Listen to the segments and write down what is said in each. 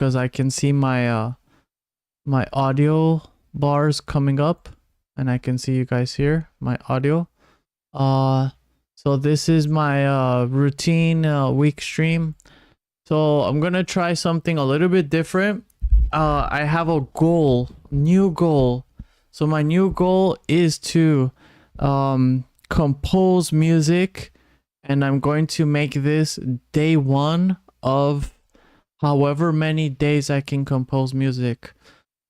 because I can see my audio bars coming up, and I can see you guys here, my audio. So this is my routine week stream. So I'm gonna try something a little bit different. I have a goal, new goal. So my new goal is to compose music, and I'm going to make this day one of however many days I can compose music.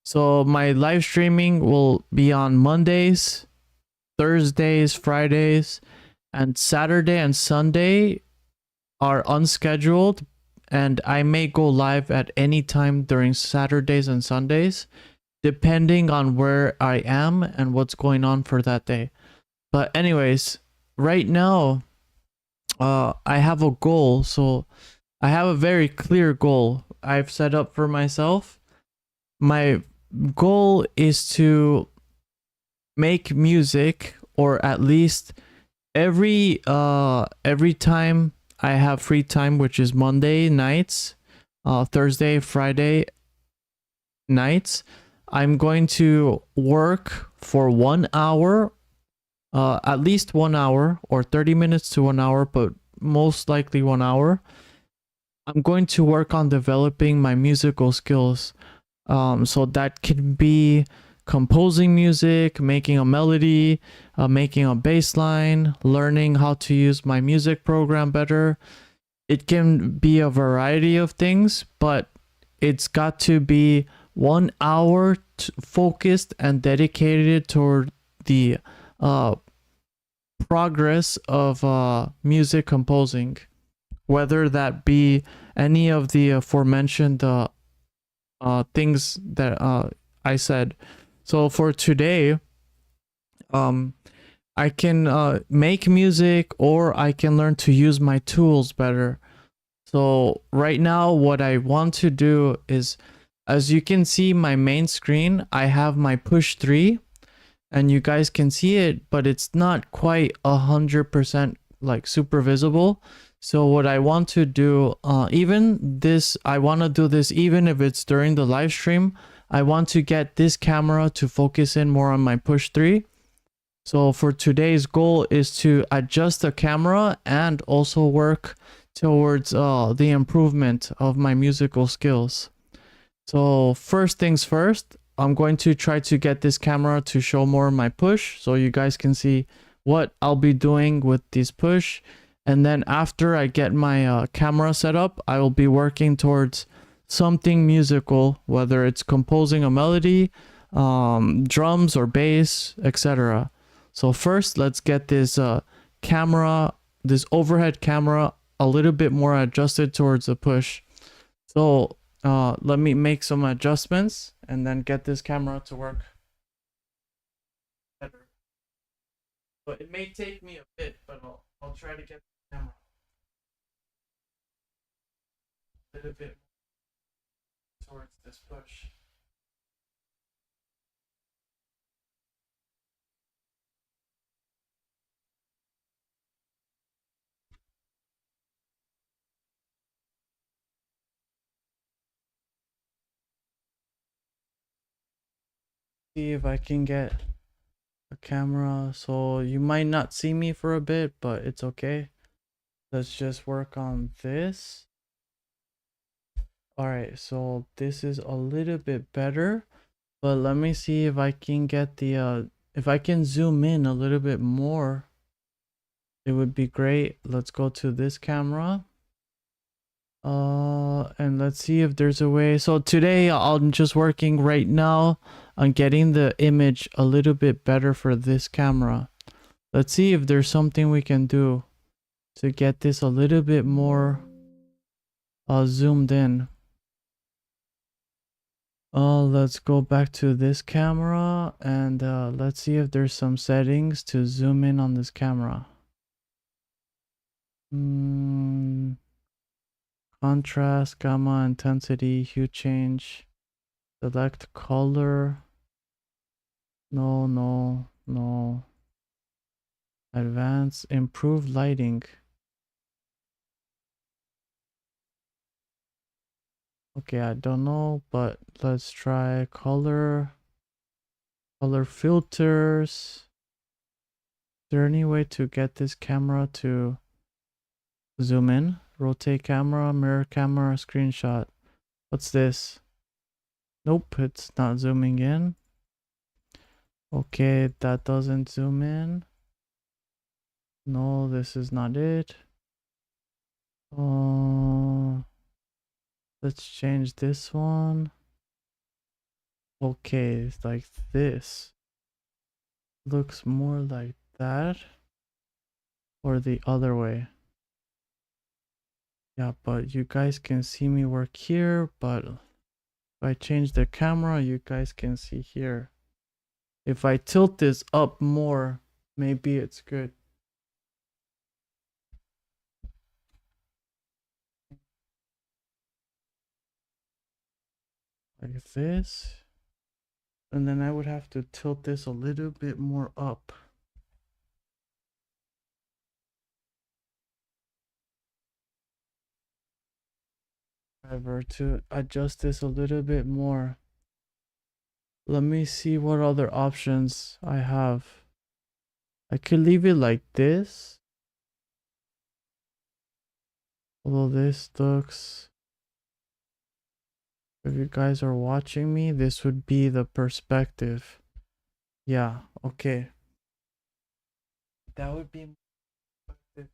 So my live streaming will be on Mondays, Thursdays, Fridays, and Saturday and Sunday are unscheduled, and I may go live at any time during Saturdays and Sundays, depending on where I am and what's going on for that day. But anyways, right now, I have a goal. So I have a very clear goal I've set up for myself. My goal is to make music, or at least every time I have free time, which is Monday nights, Thursday, Friday nights, I'm going to work for 1 hour, at least 1 hour, or 30 minutes to 1 hour, but most likely 1 hour. I'm going to work on developing my musical skills. So that can be composing music, making a melody, making a bass line, learning how to use my music program better. It can be a variety of things, but it's got to be 1 hour focused and dedicated toward the progress of music composing, whether that be any of the aforementioned things that I said. So for today, I can make music, or I can learn to use my tools better. So right now, what I want to do is, as you can see my main screen, I have my push 3, and you guys can see it, but it's not quite 100% like super visible. So what I want to do, even this, I want to do this even if it's during the live stream. I want to get this camera to focus in more on my push 3. So for today's goal is to adjust the camera and also work towards the improvement of my musical skills. So first things first, I'm going to try to get this camera to show more my push, so you guys can see what I'll be doing with this push. And then after I get my camera set up, I will be working towards something musical, whether it's composing a melody, drums or bass, etc. So first, let's get this camera, this overhead camera, a little bit more adjusted towards the push. So let me make some adjustments and then get this camera to work better. But it may take me a bit, but I'll try to get the camera a little bit towards this push. See if I can get a camera. So you might not see me for a bit, but it's okay. Let's just work on this. All right, so this is a little bit better, but let me see if I can get the if I can zoom in a little bit more, it would be great. Let's go to this camera. And let's see if there's a way. So today I'm just working right now on getting the image a little bit better for this camera. Let's see if there's something we can do to get this a little bit more zoomed in. Let's go back to this camera, and let's see if there's some settings to zoom in on this camera. Contrast, gamma, intensity, hue change, select color. No. Advanced, improve lighting. Okay, I don't know, but let's try color filters. Is there any way to get this camera to zoom in? Rotate camera, mirror camera, screenshot. What's this? Nope, it's not zooming in. Okay, that doesn't zoom in. No, this is not it. Let's change this one. Okay, it's like this. Looks more like that. Or the other way. Yeah, but you guys can see me work here, but if I change the camera, you guys can see here. If I tilt this up more, maybe it's good. Like this. And then I would have to tilt this a little bit more up. However, to adjust this a little bit more. Let me see what other options I have. I could leave it like this. Although this looks, if you guys are watching me, this would be the perspective. Yeah, okay. That would be the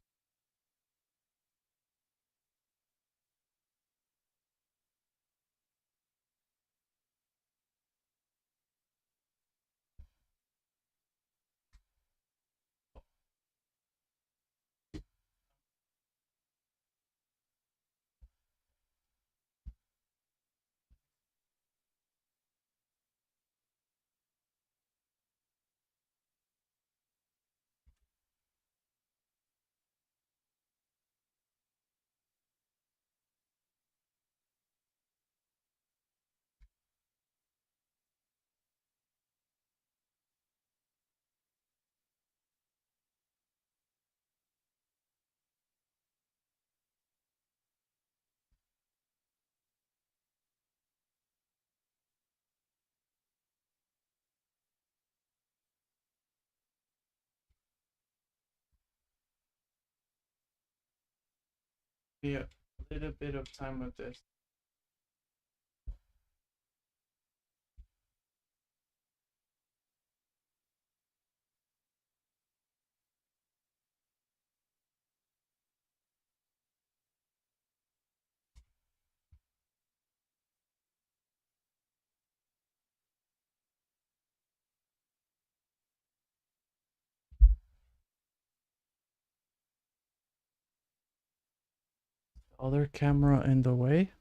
be a little bit of time with this. Other camera in the way.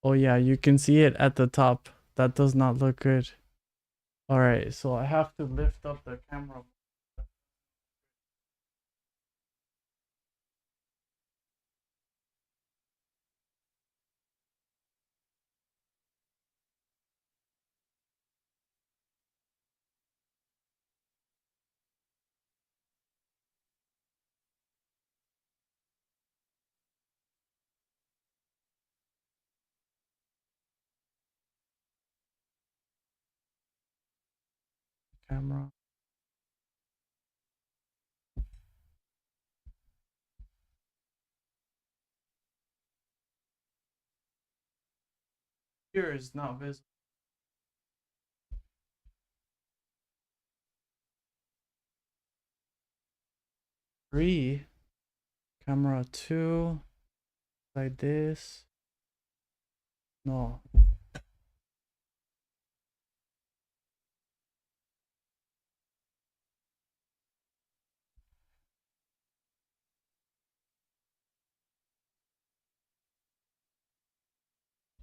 Oh yeah, you can see it at the top. That does not look good. All right, so I have to lift up the camera. Camera. Here is not visible. 3. Camera 2. Like this. No.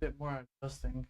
Bit more adjusting.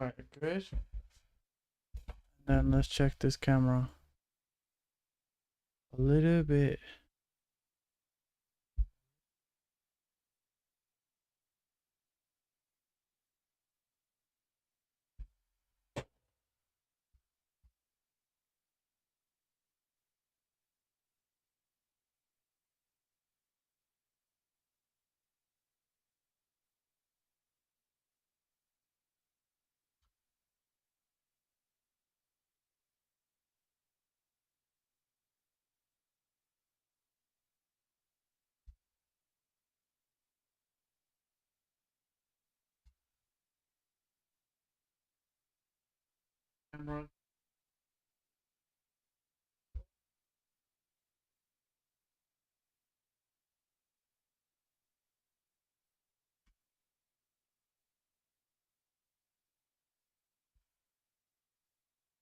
Alright, good. Then let's check this camera. A little bit. Camera.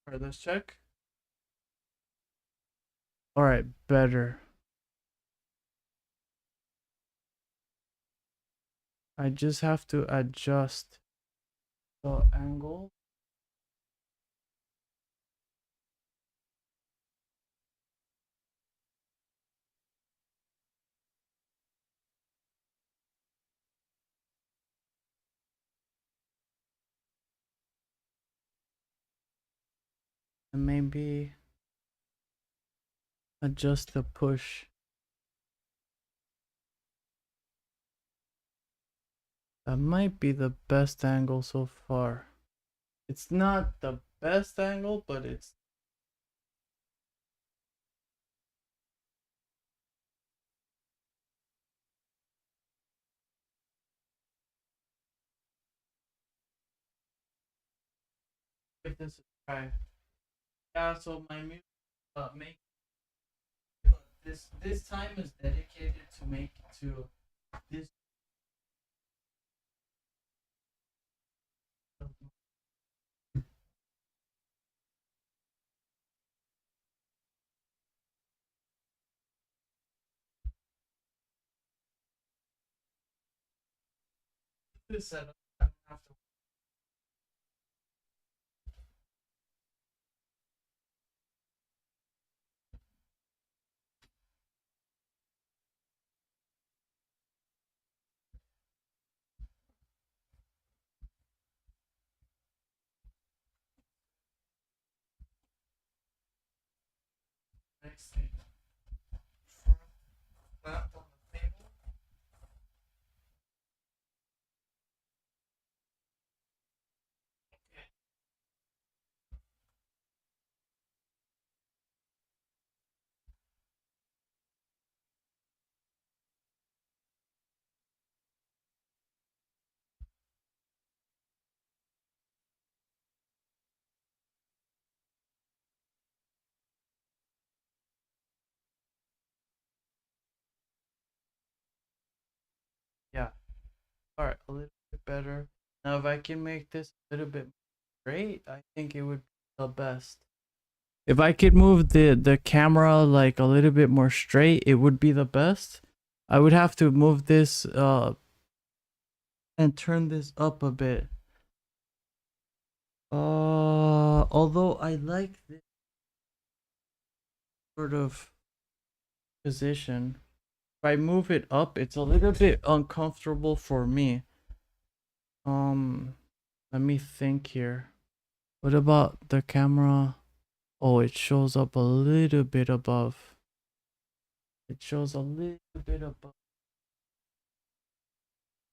Alright, let's check. Alright, better. I just have to adjust the angle. And maybe adjust the push. That might be the best angle so far. It's not the best angle, but it's give this a try. Yeah, so my music make this time is dedicated to make to this. This setup. I don't have to next thing. Flat on the table. Yeah. All right, a little bit better. Now, if I can make this a little bit straight, I think it would be the best. If I could move the camera like a little bit more straight, it would be the best. I would have to move this and turn this up a bit. Although I like this sort of position. If I move it up, it's a little bit uncomfortable for me. Let me think here. What about the camera? Oh, it shows up a little bit above. It shows a little bit above.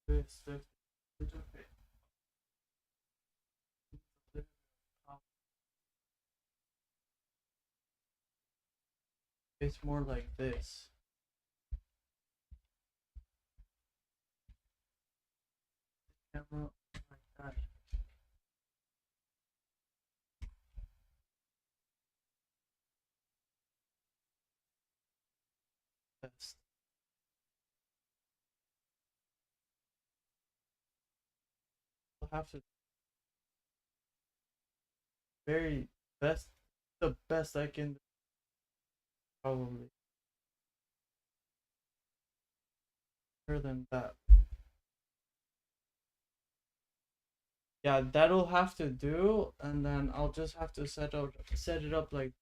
It's a little bit up. It's more like this. Camera like that. Best. I'll have to very best the best I can do, probably. Better than that. Yeah, that'll have to do, and then I'll just have to set it up like.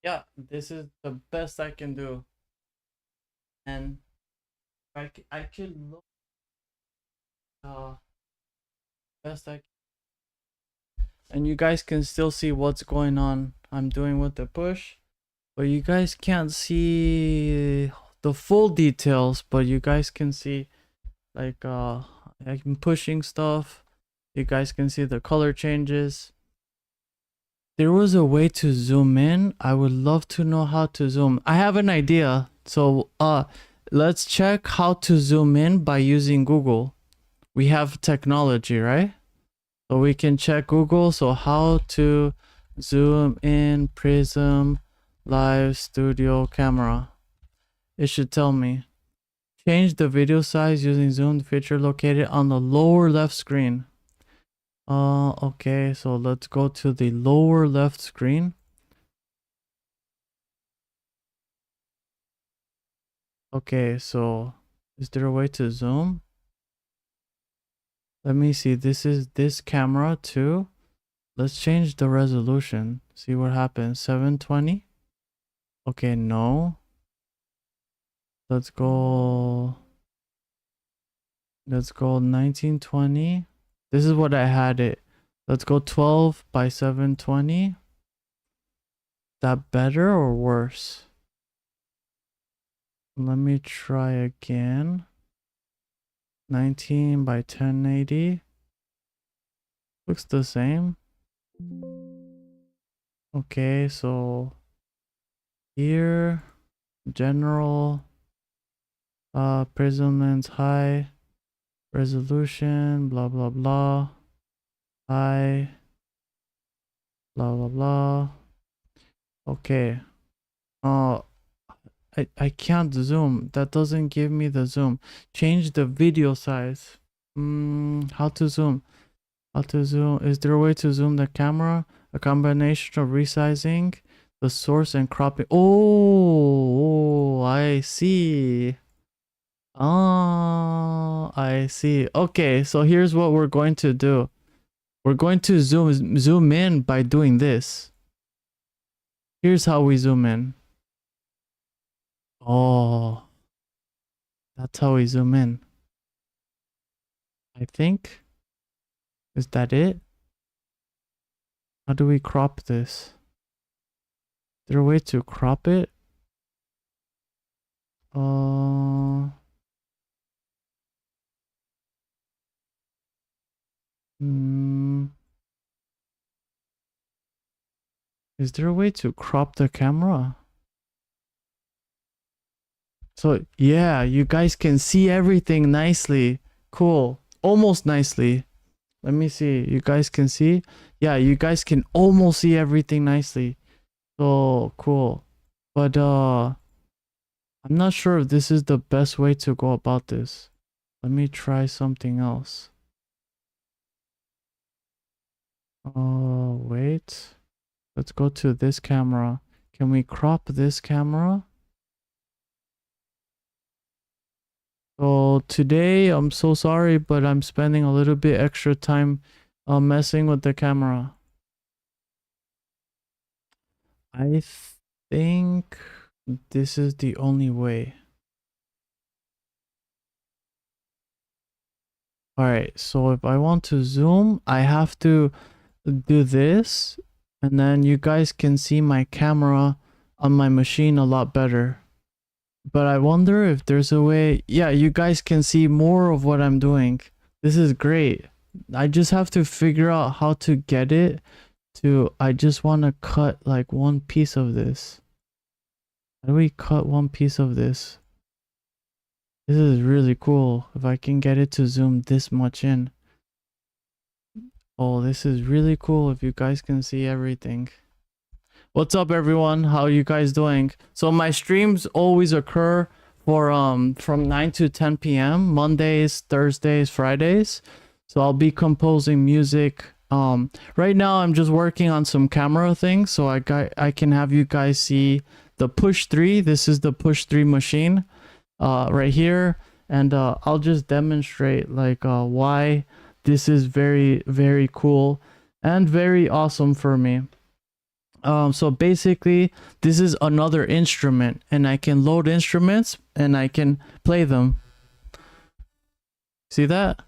Yeah, this is the best I can do, and I could look best I can, and you guys can still see what's going on. I'm doing with the push, but you guys can't see the full details, but you guys can see like I'm pushing stuff. You guys can see the color changes. There was a way to zoom in. I would love to know how to zoom. I have an idea. So let's check how to zoom in by using Google. We have technology, right? So we can check Google. So how to zoom in Prism Live Studio camera. It should tell me. Change the video size using zoom feature located on the lower left screen. Okay, so let's go to the lower left screen. Okay, so is there a way to zoom? Let me see. This is this camera too. Let's change the resolution. See what happens. 720. Okay, no. Let's go 1920. This is what I had it. Let's go 12 by 720. Is that better or worse? Let me try again. 19 by 1080. Looks the same. Okay, so here, general, prism lens high, resolution, blah blah blah, high, blah blah blah. Okay. I can't zoom. That doesn't give me the zoom. Change the video size. How to zoom? How to zoom? Is there a way to zoom the camera? A combination of resizing the source and cropping. Oh, I see. Oh, I see. Okay, so here's what we're going to do. We're going to zoom in by doing this. Here's how we zoom in. Oh, that's how we zoom in. I think. Is that it? How do we crop this? Is there a way to crop it? Is there a way to crop the camera? So yeah, you guys can see everything nicely. Cool. Almost nicely. Let me see. You guys can see? Yeah, you guys can almost see everything nicely. So cool. But I'm not sure if this is the best way to go about this. Let me try something else. Oh, wait. Let's go to this camera. Can we crop this camera? So today, I'm so sorry, but I'm spending a little bit extra time messing with the camera. I think this is the only way. Alright, so if I want to zoom, I have to do this, and then you guys can see my camera on my machine a lot better. But I wonder if there's a way. Yeah, you guys can see more of what I'm doing. This is great. I just have to figure out how to get it to. I just want to cut like one piece of this. How do we cut one piece of this? This is really cool. If I can get it to zoom this much in. Oh, this is really cool if you guys can see everything. What's up, everyone? How are you guys doing? So my streams always occur for from 9 to 10 p.m. Mondays, Thursdays, Fridays. So I'll be composing music. Right now I'm just working on some camera things, so I can have you guys see the Push 3. This is the Push 3 machine right here, and I'll just demonstrate like why this is very, very cool and very awesome for me. So basically this is another instrument, and I can load instruments and I can play them. See that?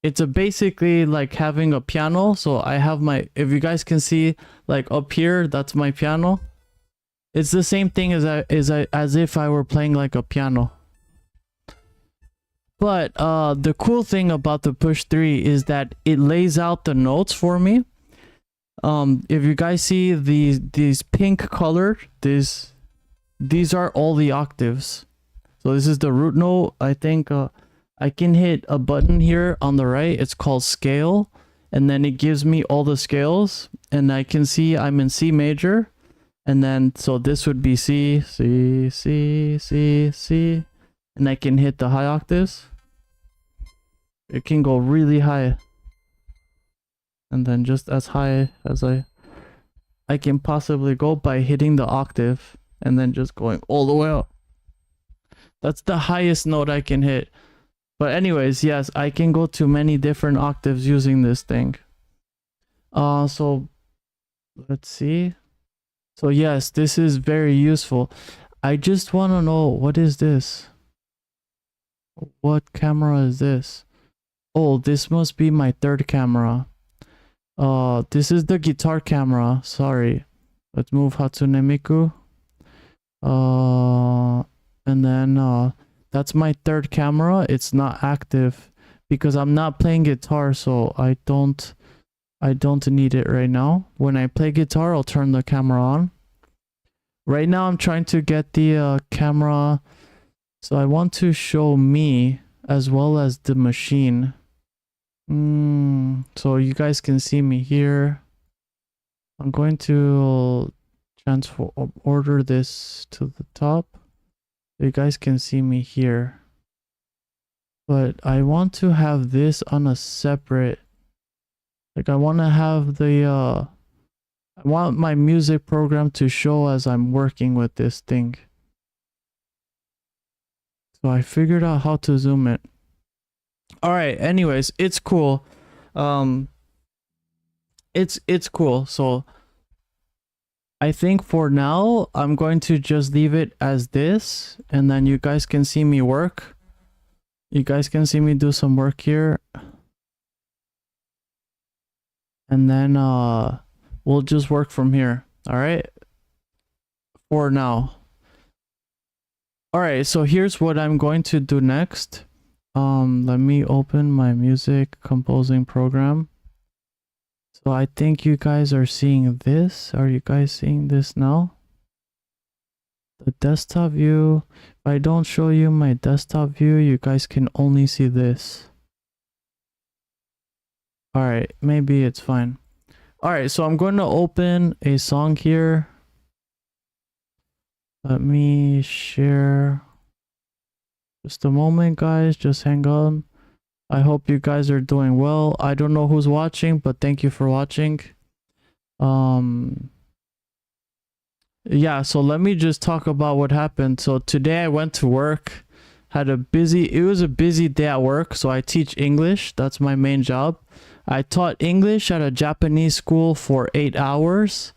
It's a basically like having a piano. So I have my, if you guys can see, like up here, that's my piano. It's the same thing as if I were playing like a piano. But the cool thing about the Push 3 is that it lays out the notes for me. If you guys see these pink colored, these are all the octaves. So this is the root note. I think I can hit a button here on the right. It's called scale, and then it gives me all the scales, and I can see I'm in C major, and then so this would be C, C, C, C, C, and I can hit the high octaves. It can go really high, and then just as high as I can possibly go by hitting the octave and then just going all the way up. That's the highest note I can hit. But anyways, yes, I can go to many different octaves using this thing. So let's see. So yes, this is very useful. I just want to know, what is this? What camera is this? Oh, this must be my third camera. This is the guitar camera. Sorry. Let's move Hatsune Miku. And then that's my third camera. It's not active because I'm not playing guitar, so I don't need it right now. When I play guitar, I'll turn the camera on. Right now I'm trying to get the camera, so I want to show me as well as the machine. So you guys can see me here. I'm going to transfer order this to the top. You guys can see me here, but I want to have this on a separate, like I want to have the I want my music program to show as I'm working with this thing. So I figured out how to zoom it. All right, anyways, it's cool. It's cool. So I think for now, I'm going to just leave it as this, and then you guys can see me work. You guys can see me do some work here. And then we'll just work from here. All right? For now. All right, so here's what I'm going to do next. Let me open my music composing program. So I think you guys are seeing this. Are you guys seeing this now? The desktop view. If I don't show you my desktop view, you guys can only see this. All right, maybe it's fine. All right, so I'm going to open a song here. Let me share. Just a moment, guys. Just hang on. I hope you guys are doing well. I don't know who's watching, but thank you for watching. Yeah, so let me just talk about what happened. So today I went to work, it was a busy day at work. So I teach English. That's my main job. I taught English at a Japanese school for 8 hours,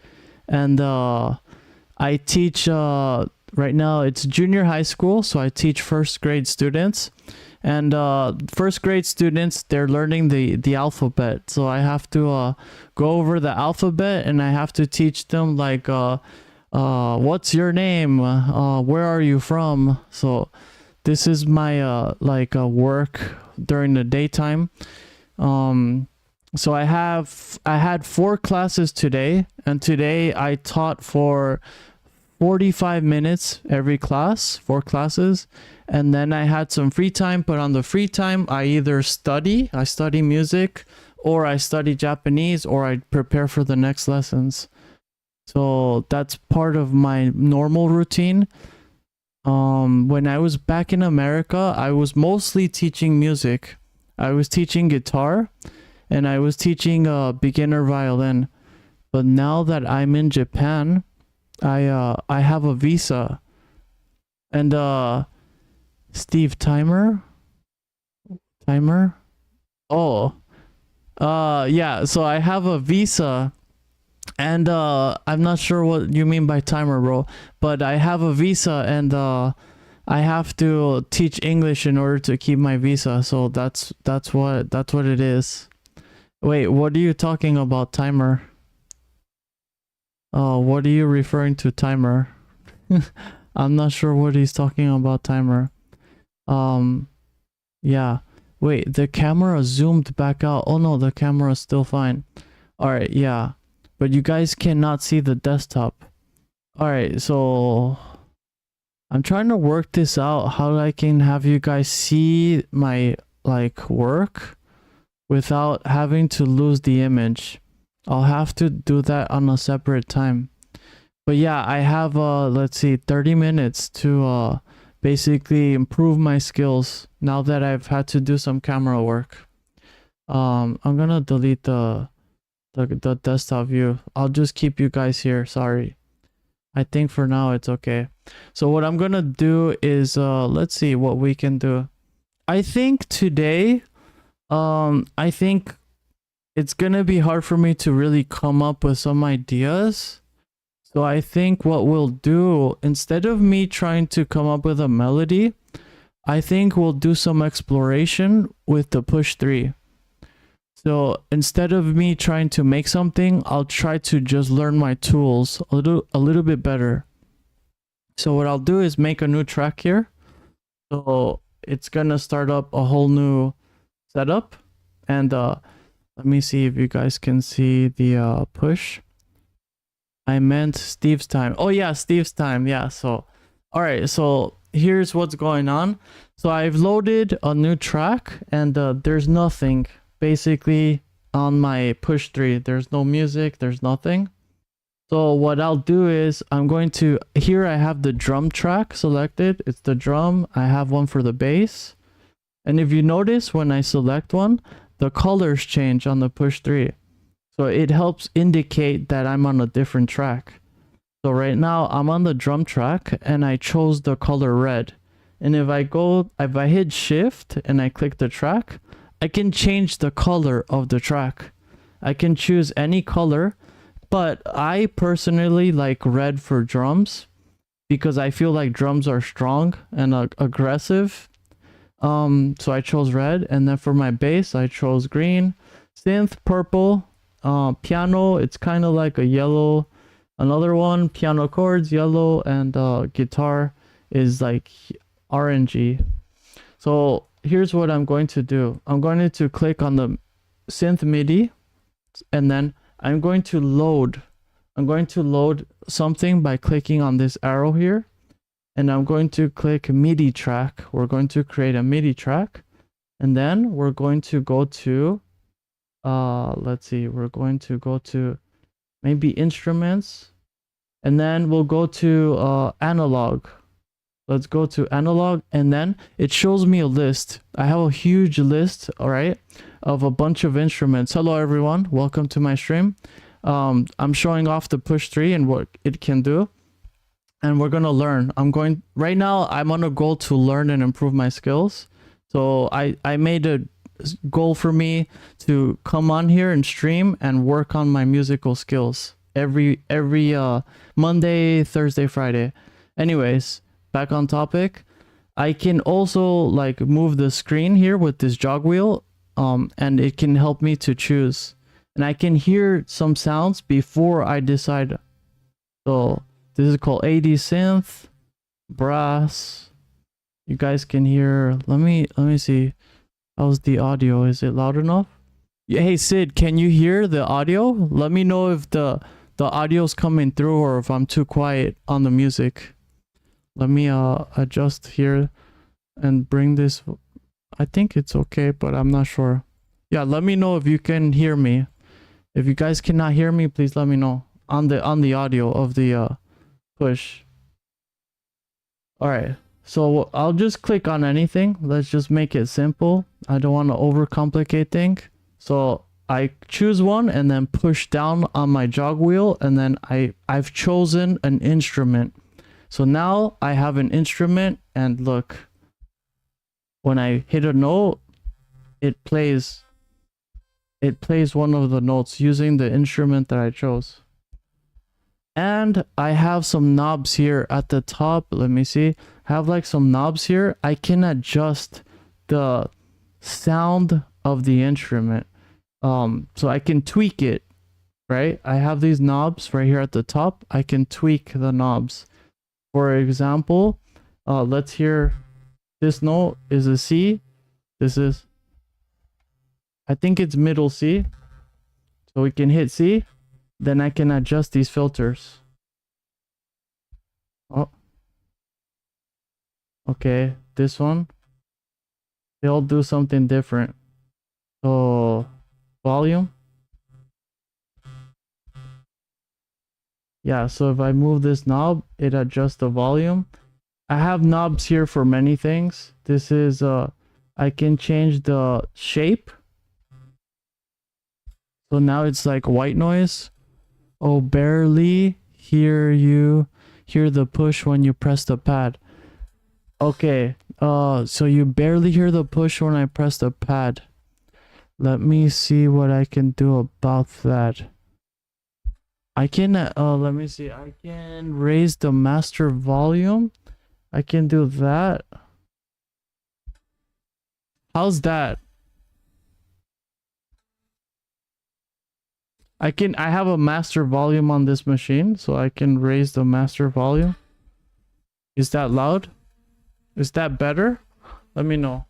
and I teach right now it's junior high school, so I teach first grade students. And first grade students, they're learning the alphabet. So I have to go over the alphabet, and I have to teach them like what's your name? Where are you from? So this is my work during the daytime. So I had 4 classes today, and today I taught for 45 minutes every class, 4 classes. And then I had some free time, but on the free time, I either study music, or I study Japanese, or I prepare for the next lessons. So that's part of my normal routine. when I was back in America, I was mostly teaching music. I was teaching guitar and I was teaching beginner violin. But now that I'm in Japan, I have a visa. And Steve Timer? Timer? Oh. Yeah, so I have a visa and I'm not sure what you mean by timer, bro, but I have a visa and I have to teach English in order to keep my visa. So that's what it is. Wait, what are you talking about, timer? What are you referring to, timer? I'm not sure what he's talking about, timer. Yeah. Wait, the camera zoomed back out. Oh no, the camera is still fine. All right, yeah. But you guys cannot see the desktop. All right, so I'm trying to work this out, how I can have you guys see my like work without having to lose the image. I'll have to do that on a separate time. But yeah, I have let's see, 30 minutes to basically improve my skills now that I've had to do some camera work. I'm gonna delete the desktop view. I'll just keep you guys here. Sorry. I think for now it's okay. So what I'm gonna do is let's see what we can do. I think today I think it's gonna be hard for me to really come up with some ideas. So I think what we'll do, instead of me trying to come up with a melody, I think we'll do some exploration with the push 3. So instead of me trying to make something, I'll try to just learn my tools a little bit better. So what I'll do is make a new track here. So it's gonna start up a whole new setup. And let me see if you guys can see the push. I meant Steve's time. Oh yeah, Steve's time. Yeah, so all right, so here's what's going on. So I've loaded a new track and there's nothing basically on my push 3. There's no music, there's nothing. So what I'll do is I'm going to, here I have the drum track selected. It's the drum. I have one for the bass. And if you notice, when I select one, the colors change on the push 3. So it helps indicate that I'm on a different track. So right now I'm on the drum track and I chose the color red. And if I hit shift and I click the track, I can change the color of the track. I can choose any color, but I personally like red for drums because I feel like drums are strong and aggressive. So I chose red, and then for my bass I chose green, synth purple, piano it's kind of like a yellow, another one piano chords yellow, and guitar is like orangey. So here's what I'm going to do. I'm going to click on the synth MIDI and then I'm going to load something by clicking on this arrow here, and I'm going to click MIDI track. We're going to create a MIDI track, and then we're going to go to let's see, we're going to go to maybe instruments, and then we'll go to analog. Let's go to analog, and then it shows me a list. I have a huge list, all right, of a bunch of instruments. Hello everyone, welcome to my stream. I'm showing off the push 3 and what it can do, and we're gonna learn. Right now I'm on a goal to learn and improve my skills. So I made a goal for me to come on here and stream and work on my musical skills every Monday, Thursday, Friday. Anyways, back on topic. I can also like move the screen here with this jog wheel, and it can help me to choose, and I can hear some sounds before I decide. So this is called AD synth, brass. You guys can hear. Let me see. How's the audio? Is it loud enough? Hey Sid, can you hear the audio? Let me know if the audio's coming through or if I'm too quiet on the music. Let me adjust here and bring this. I think it's okay, but I'm not sure. Yeah, let me know if you can hear me. If you guys cannot hear me, please let me know on the audio of the push. All right. So I'll just click on anything. Let's just make it simple. I don't want to overcomplicate things. So I choose one and then push down on my jog wheel, and then I've chosen an instrument. So now I have an instrument, and look, when I hit a note, it plays one of the notes using the instrument that I chose. And I have some knobs here at the top. Let me see. I have like some knobs here. I can adjust the sound of the instrument. So I can tweak it, right? I have these knobs right here at the top. I can tweak the knobs. For example, let's hear this note is a C. This is, I think it's middle C. So we can hit C. Then I can adjust these filters. Oh. Okay, this one. They'll do something different. So, volume. Yeah, so if I move this knob, it adjusts the volume. I have knobs here for many things. This is, I can change the shape. So now it's like white noise. Oh, barely hear the push when you press the pad. Okay, so you barely hear the push when I press the pad. Let me see what I can do about that. I can, let me see. I can raise the master volume. I can do that. How's that? I have a master volume on this machine, so I can raise the master volume. Is that loud? Is that better? Let me know.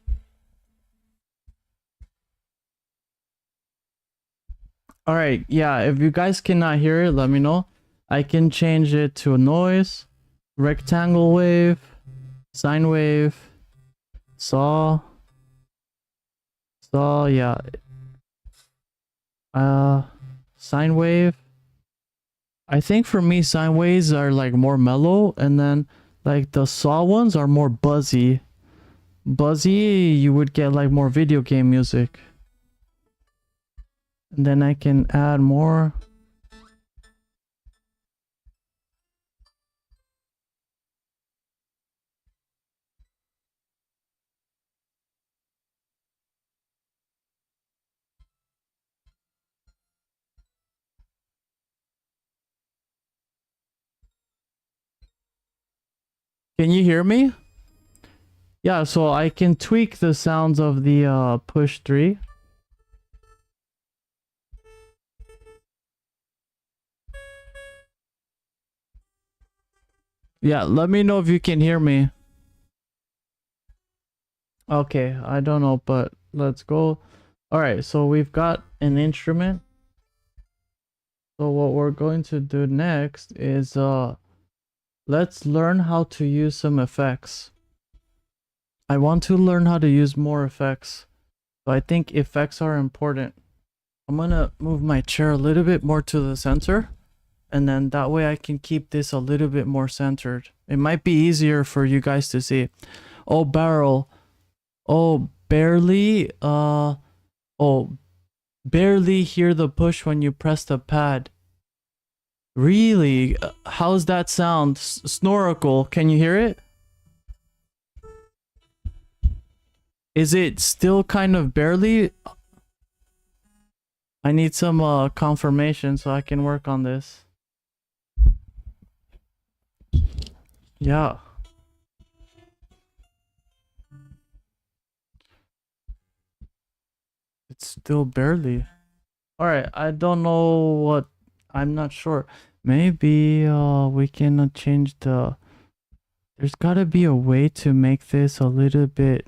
All right, yeah, if you guys cannot hear it, let me know. I can change it to a noise, rectangle wave, sine wave, saw, yeah. Sine wave. I think for me, sine waves are like more mellow, and then like the saw ones are more buzzy. Buzzy, you would get like more video game music. And then I can add more. Can you hear me? Yeah, so I can tweak the sounds of the push 3. Yeah, let me know if you can hear me. Okay, I don't know, but let's go. All right, so we've got an instrument. So what we're going to do next is let's learn how to use some effects. I want to learn how to use more effects. So I think effects are important. I'm gonna move my chair a little bit more to the center, and then that way I can keep this a little bit more centered. It might be easier for you guys to see. Oh, barrel. Oh, barely. Oh, barely hear the push when you press the pad. Really? How's that sound? Snorkel, can you hear it? Is it still kind of barely? I need some confirmation so I can work on this. Yeah. It's still barely. Alright, I don't know what... I'm not sure. Maybe we can change the... There's gotta be a way to make this a little bit...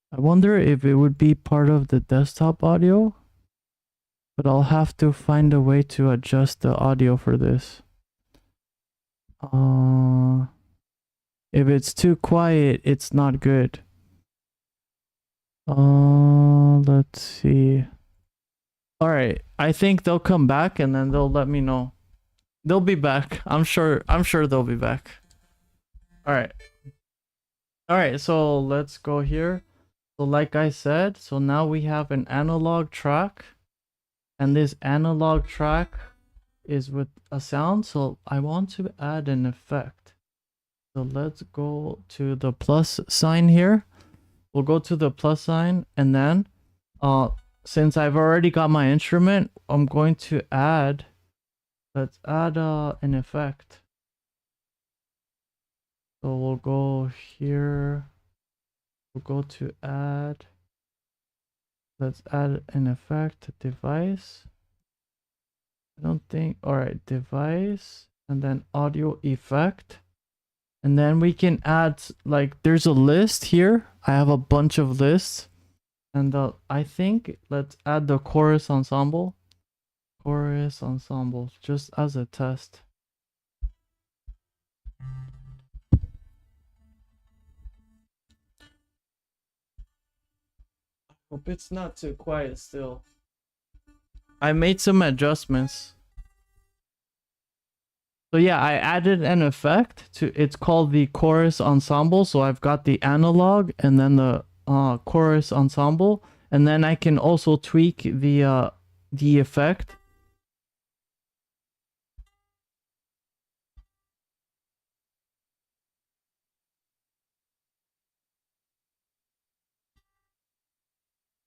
I wonder if it would be part of the desktop audio. But I'll have to find a way to adjust the audio for this. If it's too quiet, it's not good. Let's see. All right, I think they'll come back and then they'll let me know. They'll be back. I'm sure they'll be back. All right, All right, so let's go here. So like I said, so now we have an analog track, and this analog track is with a sound. So I want to add an effect. So let's go to the plus sign here. We'll go to the plus sign, and then since I've already got my instrument, I'm going to add, let's add an effect. So we'll go here, we'll go to add, let's add an effect device. I don't think, all right, device, and then audio effect. And then we can add, like, there's a list here. I have a bunch of lists. And I think let's add the chorus ensemble. Chorus ensemble, just as a test. Hope it's not too quiet still. I made some adjustments. So yeah, I added an effect to, it's called the chorus ensemble. So I've got the analog and then the chorus ensemble, and then I can also tweak the effect.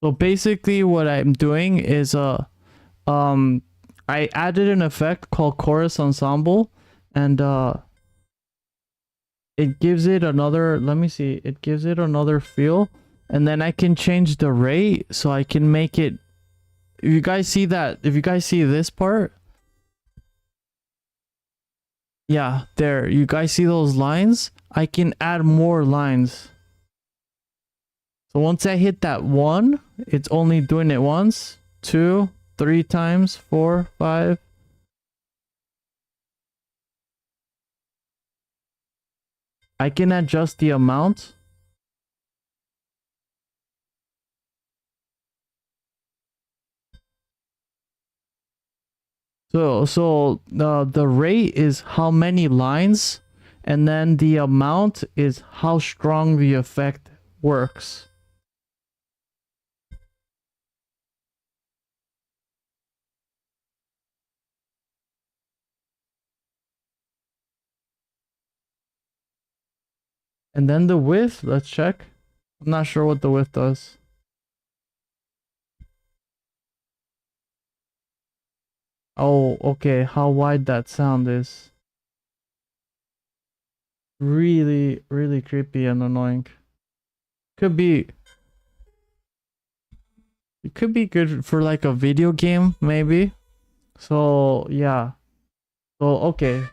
So basically what I'm doing is I added an effect called chorus ensemble, and it gives it another, let me see, it gives it another feel, and then I can change the rate, so I can make it, if you guys see that, if you guys see this part, yeah, there, you guys see those lines? I can add more lines. So once I hit that 1, it's only doing it once, 2, 3 times, 4, 5. I can adjust the amount. So the rate is how many lines, and then the amount is how strong the effect works. And then the width, let's check. I'm not sure what the width does. Oh, okay, how wide that sound is. Really, really creepy and annoying. Could be, it could be good for like a video game, maybe. So yeah. So okay.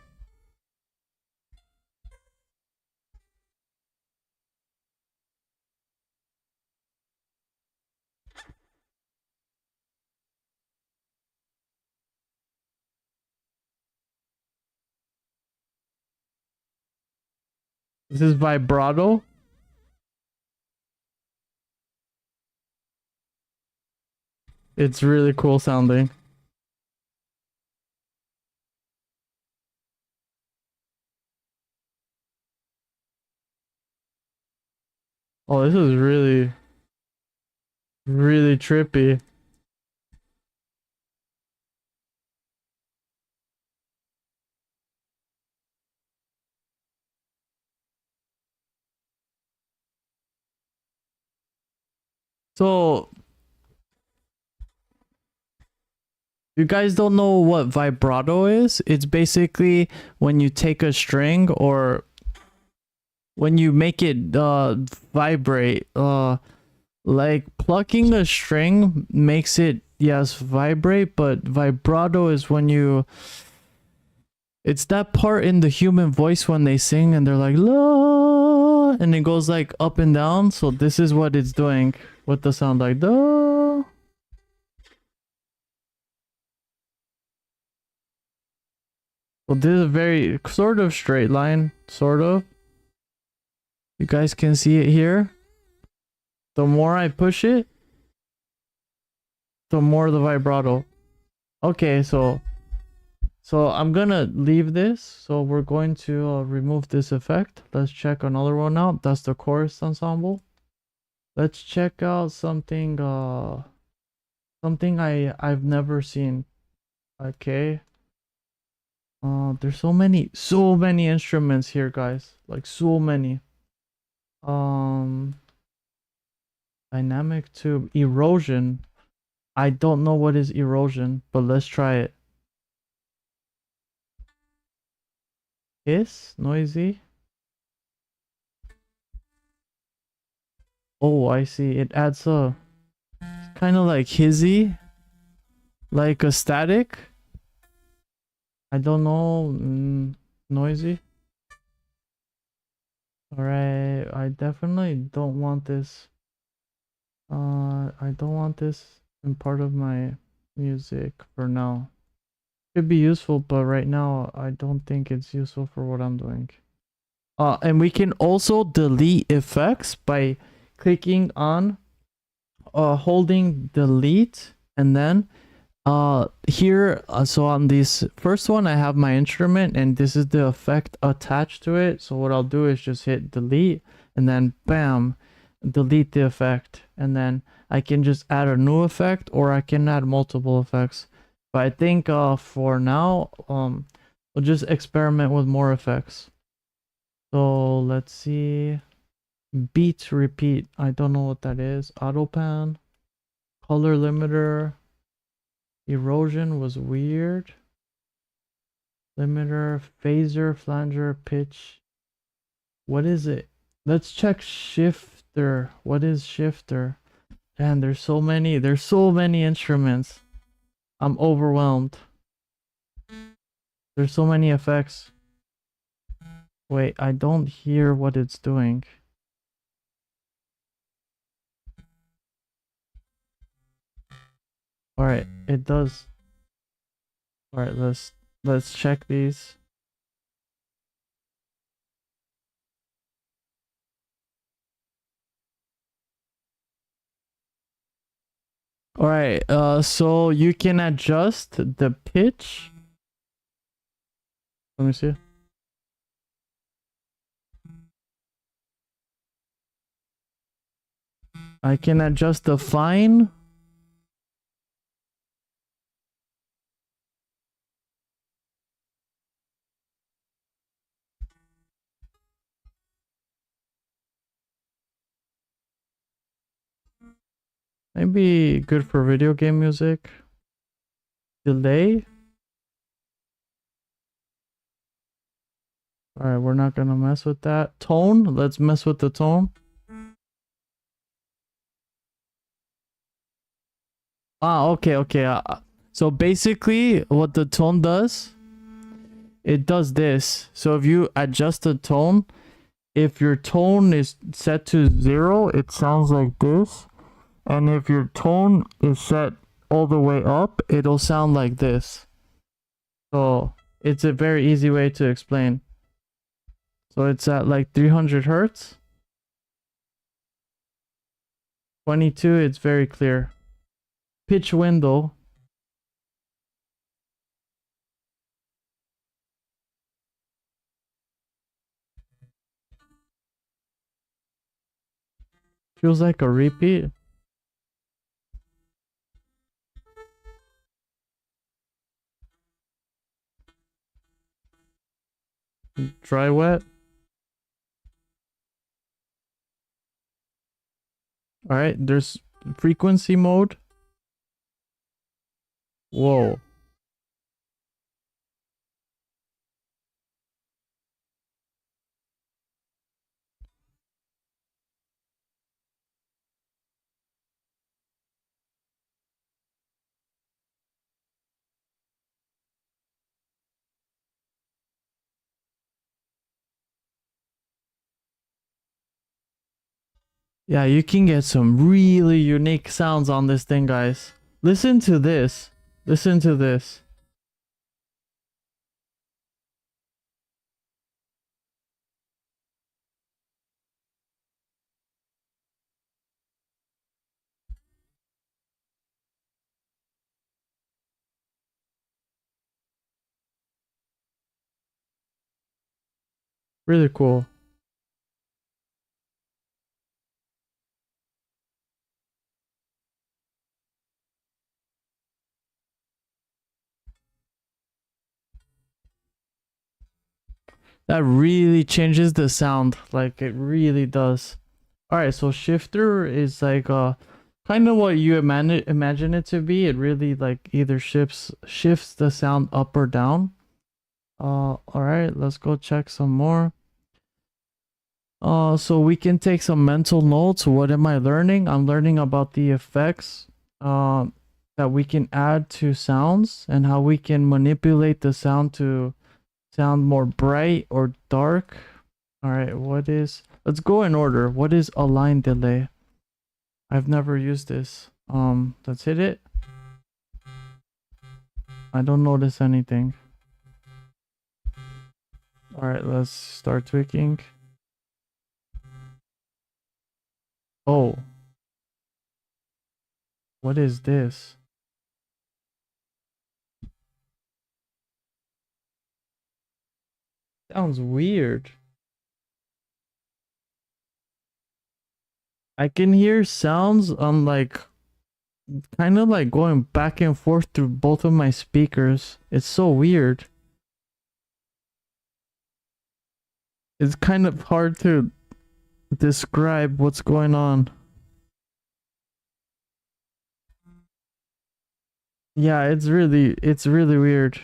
This is vibrato. It's really cool sounding. Oh, this is really, really trippy. So, you guys don't know what vibrato is? It's basically when you take a string, or when you make it vibrate. Like plucking a string makes it, yes, vibrate, but vibrato is when you, it's that part in the human voice when they sing and they're like la, and it goes like up and down. So this is what it's doing with the sound, like da. Well, this is a very sort of straight line, sort of. You guys can see it here. The more I push it, the more the vibrato. Okay, so So I'm gonna leave this. So we're going to remove this effect. Let's check another one out. That's the chorus ensemble. Let's check out something something I've never seen. Okay. There's so many instruments here, guys. Like so many. Um Dynamic tube erosion. I don't know what is erosion, but let's try it. Hiss, noisy. Oh, I see. It adds a kind of like hizzy, like a static. I don't know. Noisy. Alright, I definitely don't want this. I don't want this in part of my music for now. Could be useful, but right now I don't think it's useful for what I'm doing. And we can also delete effects by clicking on holding delete, and then here so on this first one I have my instrument and this is the effect attached to it. So what I'll do is just hit delete and then bam, delete the effect, and then I can just add a new effect or I can add multiple effects. But I think for now we'll just experiment with more effects. So let's see. Beat repeat. I don't know what that is. Auto pan. Color limiter. Erosion was weird. Limiter. Phaser. Flanger. Pitch. What is it? Let's check shifter. What is shifter? Man, there's so many. There's so many instruments. I'm overwhelmed. There's so many effects. Wait, I don't hear what it's doing. Alright, it does. Alright, let's check these. Alright, so you can adjust the pitch. Let me see. I can adjust the fine. Maybe good for video game music. Delay. Alright, we're not gonna mess with that. Tone, let's mess with the tone. Okay. So basically, what the tone does, it does this. So if you adjust the tone, if your tone is set to 0, it sounds like this. And if your tone is set all the way up, it'll sound like this. So it's a very easy way to explain. So it's at like 300 hertz. 22, it's very clear. Pitch window. Feels like a repeat. Dry wet. Alright, there's frequency mode. Whoa. Yeah, you can get some really unique sounds on this thing, guys. Listen to this. Listen to this. Really cool. That really changes the sound, like it really does. All right, so shifter is like kind of what you imagine it to be. It really like either shifts the sound up or down. All right, let's go check some more. So we can take some mental notes. What am I learning? I'm learning about the effects that we can add to sounds and how we can manipulate the sound to sound more bright or dark. All right, let's go in order. What is align delay? I've never used this. Let's hit it. I don't notice anything. All right, let's start tweaking. Oh. What is this? Sounds weird. I can hear sounds on like kind of like going back and forth through both of my speakers. It's so weird. It's kind of hard to describe what's going on. Yeah, it's really weird.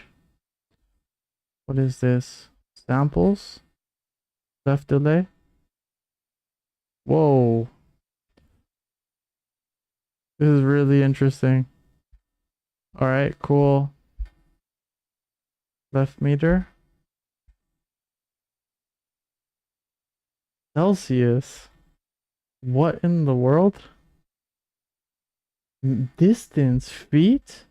What is this? Samples? Left delay? Whoa. This is really interesting. All right, cool. Left meter. Celsius. What in the world? Distance, feet?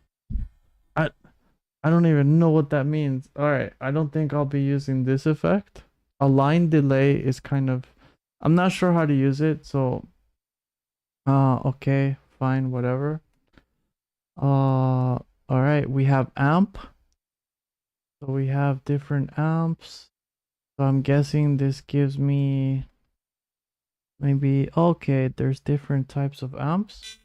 I don't even know what that means. All right, I don't think I'll be using this effect. Align delay is kind of, I'm not sure how to use it, so okay, fine, whatever. All right, we have amp. So we have different amps. So I'm guessing this gives me maybe, okay, there's different types of amps.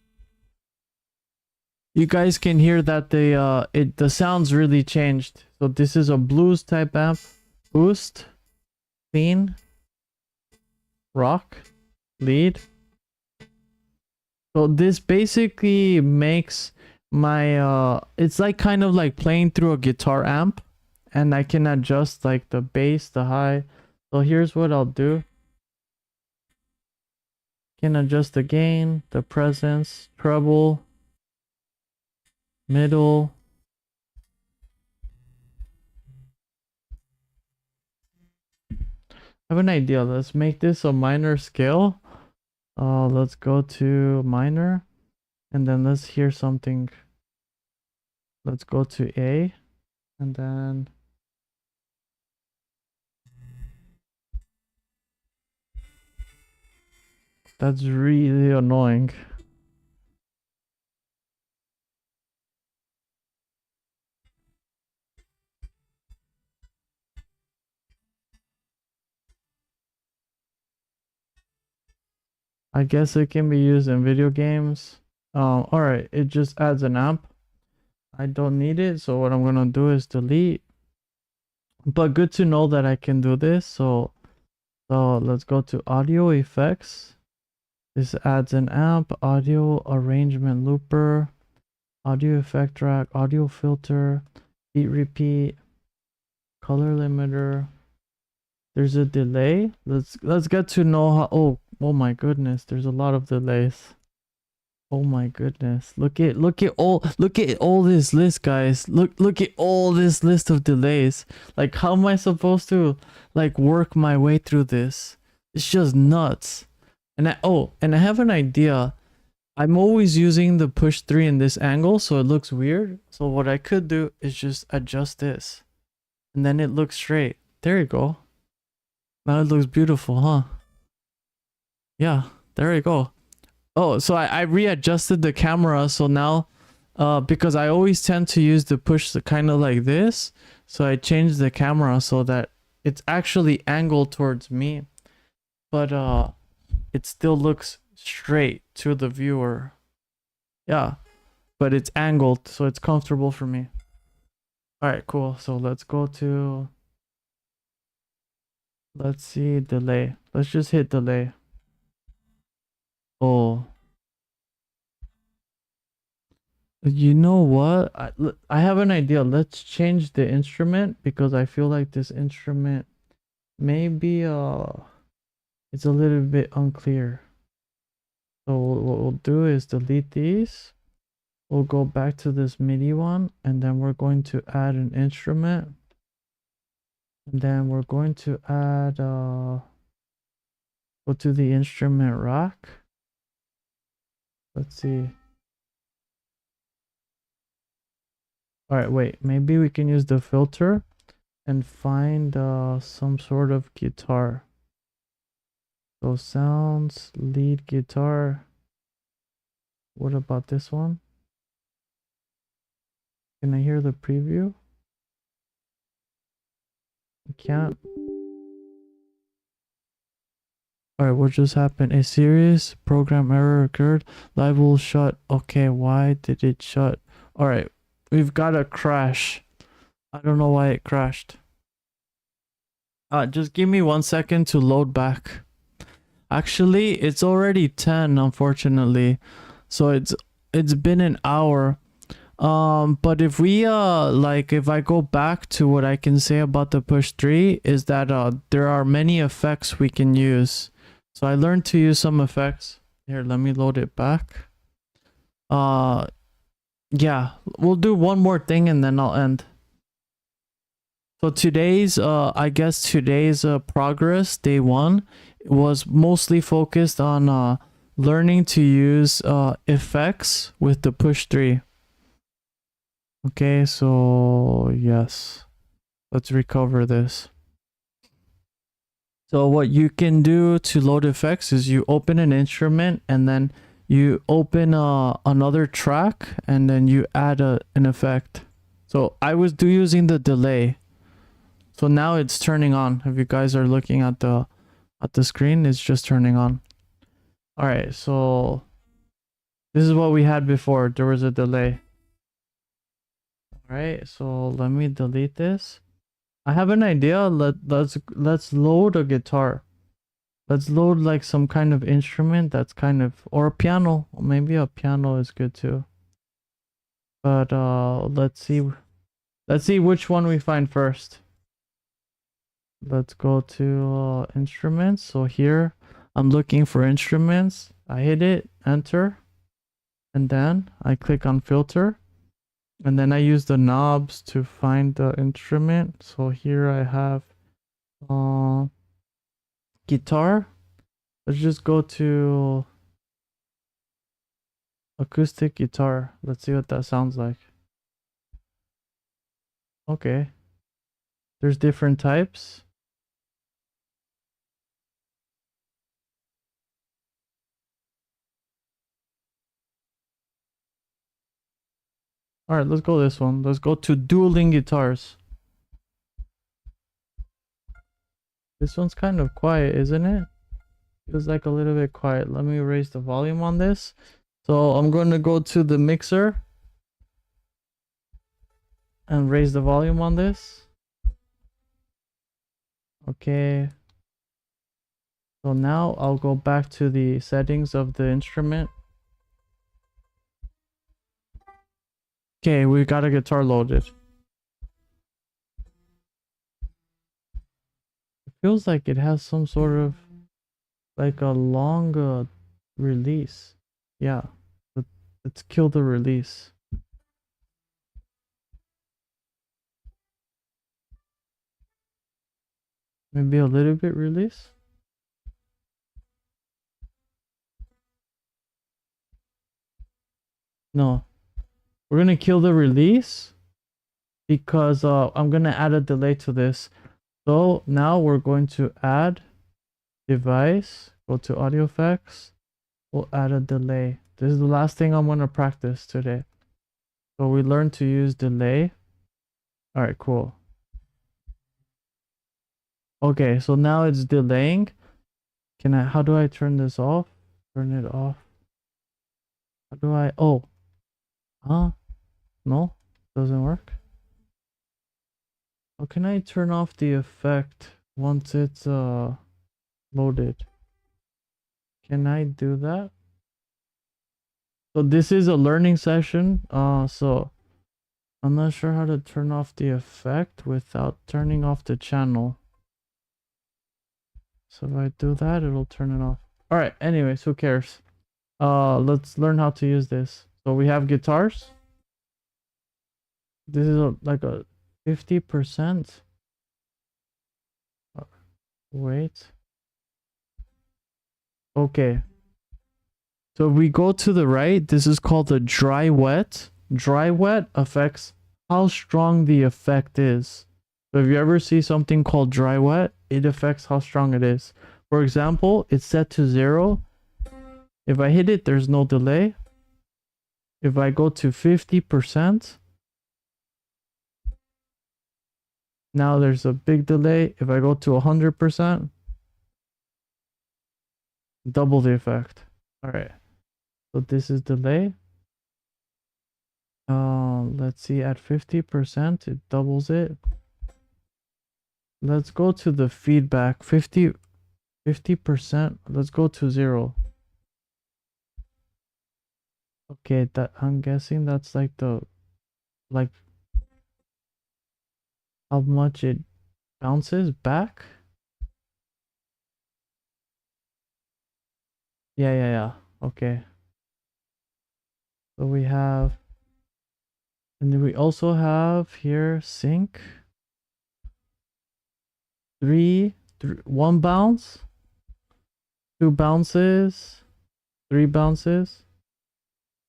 You guys can hear that the sounds really changed. So this is a blues type amp, boost, clean, rock, lead. So this basically makes my it's like kind of like playing through a guitar amp, and I can adjust like the bass, the high. So here's what I'll do. Can adjust the gain, the presence, treble, middle. I have an idea. Let's make this a minor scale. Let's go to minor, and then let's hear something. Let's go to A, and then that's really annoying. I guess it can be used in video games. All right, it just adds an amp. I don't need it, so what I'm gonna do is delete. But good to know that I can do this. So let's go to audio effects. This adds an amp, audio arrangement looper, audio effect track, audio filter, beat repeat, color limiter. There's a delay. Let's get to know how. Oh my goodness, there's a lot of delays. Oh my goodness. Look at all this list, guys. Look at all this list of delays. Like, how am I supposed to like work my way through this? It's just nuts. And I have an idea. I'm always using the push 3 in this angle, so it looks weird. So what I could do is just adjust this, and then it looks straight. There you go. Now it looks beautiful, huh? Yeah, there you go. Oh, so I readjusted the camera, so now because I always tend to use the push kind of like this, so I changed the camera so that it's actually angled towards me, but it still looks straight to the viewer. Yeah, but it's angled, so it's comfortable for me. All right, cool. So let's go to, let's see, delay. Let's just hit delay. Oh, you know what? I have an idea. Let's change the instrument because I feel like this instrument maybe it's a little bit unclear. So what we'll do is delete these. We'll go back to this MIDI one, and then we're going to add an instrument. And then we're going to add go to the instrument rack. Let's see. All right, wait, maybe we can use the filter and find some sort of guitar. So sounds, lead guitar. What about this one? Can I hear the preview? I can't. Alright, what just happened? A serious program error occurred. Live will shut. Okay, why did it shut? Alright, we've got a crash. I don't know why it crashed. Just give me 1 second to load back. Actually, it's already 10, unfortunately. So it's been an hour. But if we like if I go back to what I can say about the Push 3 is that there are many effects we can use. So I learned to use some effects. Here, let me load it back. Yeah, we'll do one more thing and then I'll end. So today's I guess today's progress, day 1, was mostly focused on learning to use effects with the Push 3. Okay, so yes, let's recover this. So what you can do to load effects is you open an instrument and then you open another track and then you add an effect. So I was using the delay. So now it's turning on. If you guys are looking at the screen, it's just turning on. All right, so this is what we had before. There was a delay. All right, so let me delete this. I have an idea. Let's load a guitar. Let's load like some kind of instrument that's kind of, or a piano. Maybe a piano is good too. But let's see which one we find first. Let's go to instruments. So here I'm looking for instruments. I hit it, enter, and then I click on filter. And then I use the knobs to find the instrument. So here I have guitar. Let's just go to acoustic guitar. Let's see what that sounds like. Okay. There's different types. All right, let's go this one. Let's go to dueling guitars. This one's kind of quiet, isn't it? Feels like a little bit quiet. Let me raise the volume on this. So I'm going to go to the mixer and raise the volume on this. Okay. So now I'll go back to the settings of the instrument. Okay, we got a guitar loaded. It feels like it has some sort of like a long release. Yeah, let's kill the release. Maybe a little bit release. No, we're gonna kill the release because I'm gonna add a delay to this. So now we're going to add device, go to audio effects, we'll add a delay. This is the last thing I'm gonna practice today. So we learned to use delay. All right, cool. Okay, so now it's delaying. How do I turn this off? Turn it off. How do I, oh, huh? No, doesn't work. How can I turn off the effect once it's loaded? Can I do that? So this is a learning session. So I'm not sure how to turn off the effect without turning off the channel. So if I do that, it'll turn it off. All right. Anyways, who cares? Let's learn how to use this. So we have guitars. This is like a 50%. Wait. Okay. So if we go to the right, this is called the dry wet. Dry wet affects how strong the effect is. So if you ever see something called dry wet, it affects how strong it is. For example, it's set to 0. If I hit it, there's no delay. If I go to 50%, now there's a big delay. If I go to 100%, double the effect. All right. So this is delay. Let's see, at 50%, it doubles it. Let's go to the feedback. 50%. Let's go to 0. Okay, that I'm guessing that's like like how much it bounces back. Yeah. Okay. So we have, and then we also have here sync. 1 bounce, 2 bounces, 3 bounces,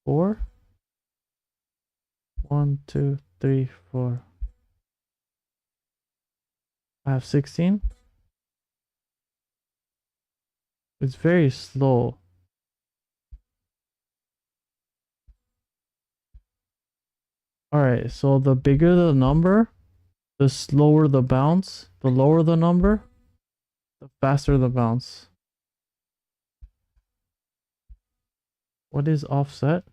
4. 1, 2, 3, 4. I have 16. It's very slow. Alright, so the bigger the number, the slower the bounce. The lower the number, the faster the bounce. What is offset?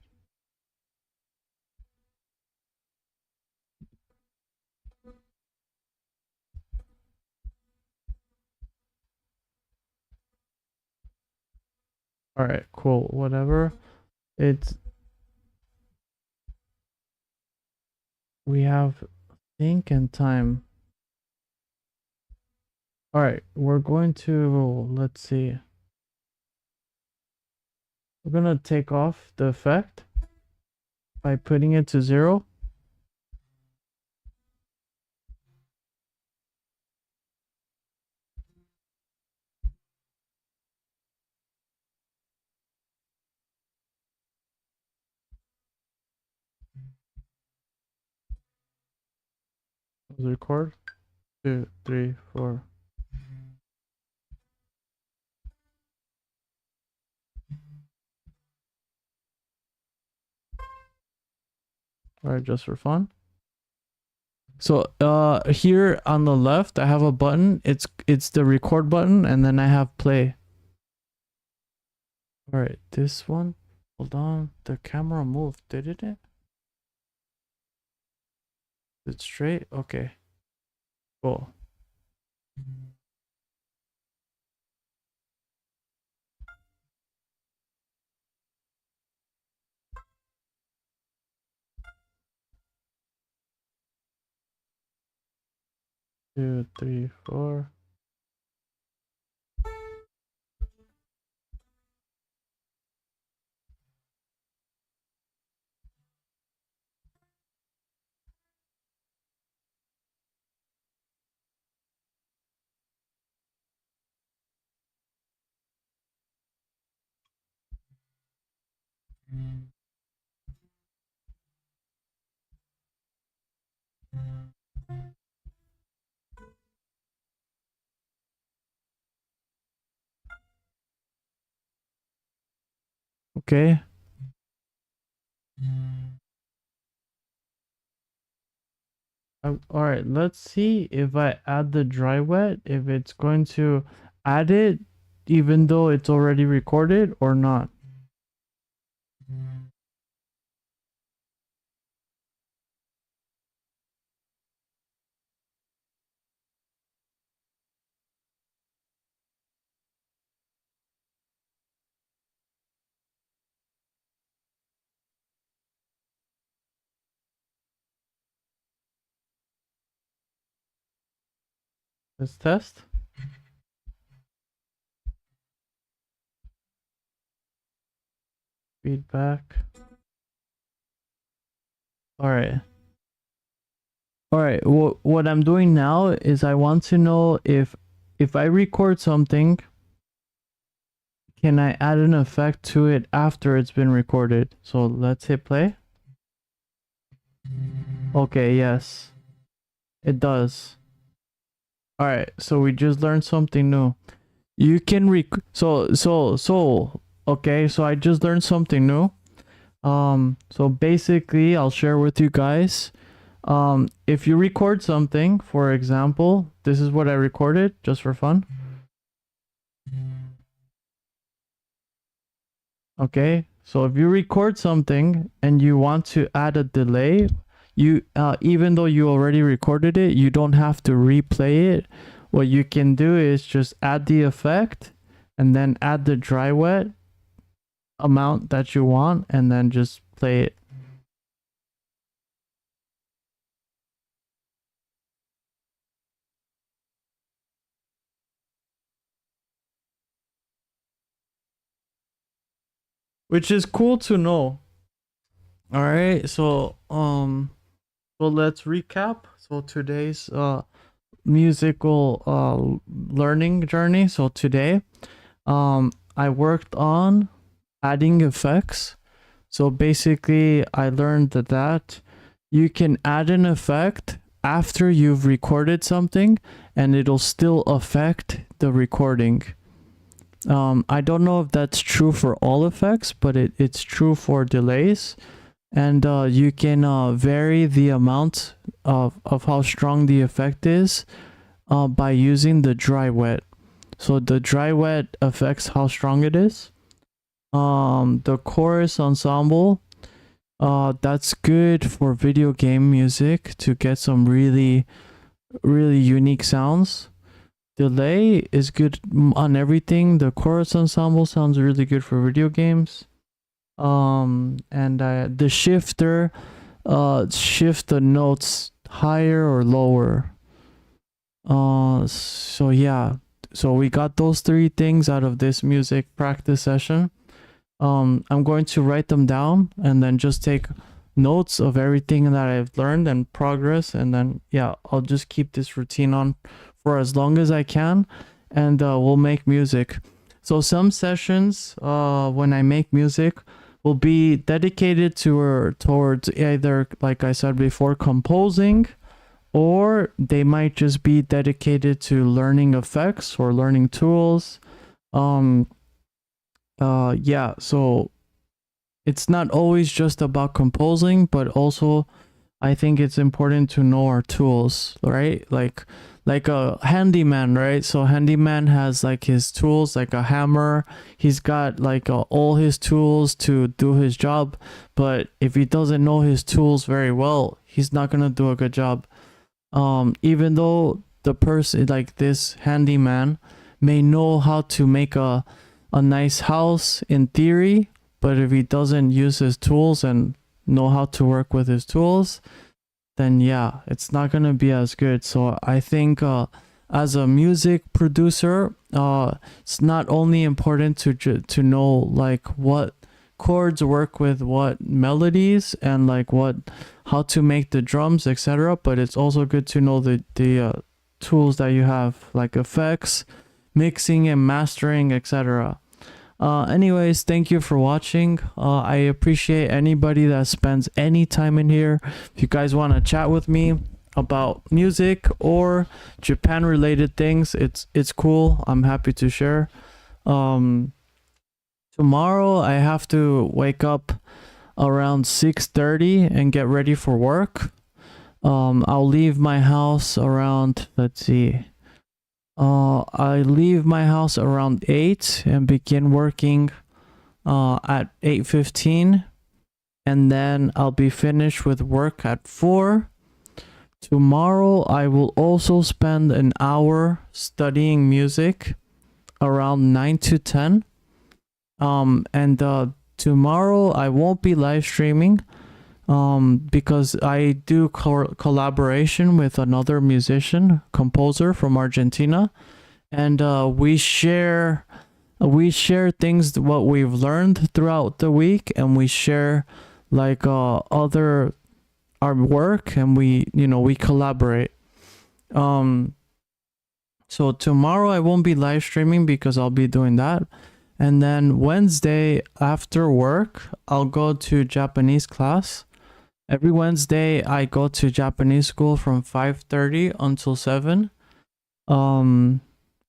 Alright, cool. Whatever. We have sync and time. Alright, we're going to, let's see. We're gonna take off the effect by putting it to 0. Record. 2, 3, 4. Alright, just for fun. So here on the left I have a button. It's the record button, and then I have play. Alright, this one. Hold on. The camera moved, didn't it? Is it straight? Okay. Cool. Two, three, four. Okay. All right, let's see if I add the dry wet, if it's going to add it even though it's already recorded or not. Let's test. Feedback. All right. All right. What I'm doing now is I want to know if I record something, can I add an effect to it after it's been recorded? So let's hit play. Okay, yes. It does. All right. So we just learned something new. You can okay, so I just learned something new. So basically I'll share with you guys. If you record something, for example, this is what I recorded just for fun. Okay, so if you record something and you want to add a delay, you even though you already recorded it, you don't have to replay it. What you can do is just add the effect and then add the dry wet amount that you want and then just play it. Which is cool to know. All right, so let's recap. So today's musical learning journey. So today I worked on adding effects. So basically I learned that you can add an effect after you've recorded something and it'll still affect the recording. I don't know if that's true for all effects, but it's true for delays. And you can vary the amount of how strong the effect is by using the dry wet. So the dry wet affects how strong it is. The chorus ensemble, that's good for video game music to get some really unique sounds. Delay is good on everything. The chorus ensemble sounds really good for video games. And the shifter shift the notes higher or lower. So yeah, so we got those 3 things out of this music practice session. I'm going to write them down and then just take notes of everything that I've learned and progress, and then yeah, I'll just keep this routine on for as long as I can, and we'll make music. So some sessions when I make music will be dedicated towards either, like I said before, composing, or they might just be dedicated to learning effects or learning tools. Yeah, so it's not always just about composing, but also I think it's important to know our tools, right? Like a handyman, right? So handyman has like his tools, like a hammer. He's got like all his tools to do his job. But if he doesn't know his tools very well, he's not gonna do a good job. Even though the person, like this handyman, may know how to make a nice house in theory, but if he doesn't use his tools and know how to work with his tools, then yeah, it's not gonna be as good. So I think as a music producer, it's not only important to know like what chords work with what melodies and like how to make the drums, etc., but it's also good to know the tools that you have, like effects, mixing and mastering, etc. Anyways, thank you for watching. I appreciate anybody that spends any time in here. If you guys want to chat with me about music or Japan related things, it's cool. I'm happy to share. Tomorrow I have to wake up around 6:30 and get ready for work. I'll leave my house around, let's see, I leave my house around 8 and begin working at 8:15, and then I'll be finished with work at 4. Tomorrow I will also spend an hour studying music around 9 to 10. And tomorrow I won't be live streaming because I do collaboration with another musician, composer from Argentina, and we share things what we've learned throughout the week, and we share like other our work, and we collaborate. So tomorrow I won't be live streaming because I'll be doing that. And then Wednesday after work, I'll go to Japanese class. Every Wednesday I go to Japanese school from 5:30 until 7. And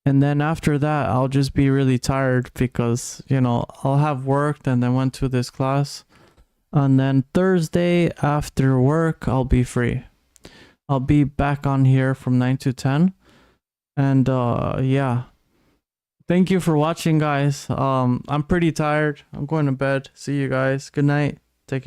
then after that I'll just be really tired because, I'll have worked and then went to this class. And then Thursday after work I'll be free. I'll be back on here from 9 to 10. And yeah. Thank you for watching, guys. I'm pretty tired. I'm going to bed. See you guys. Good night. Take it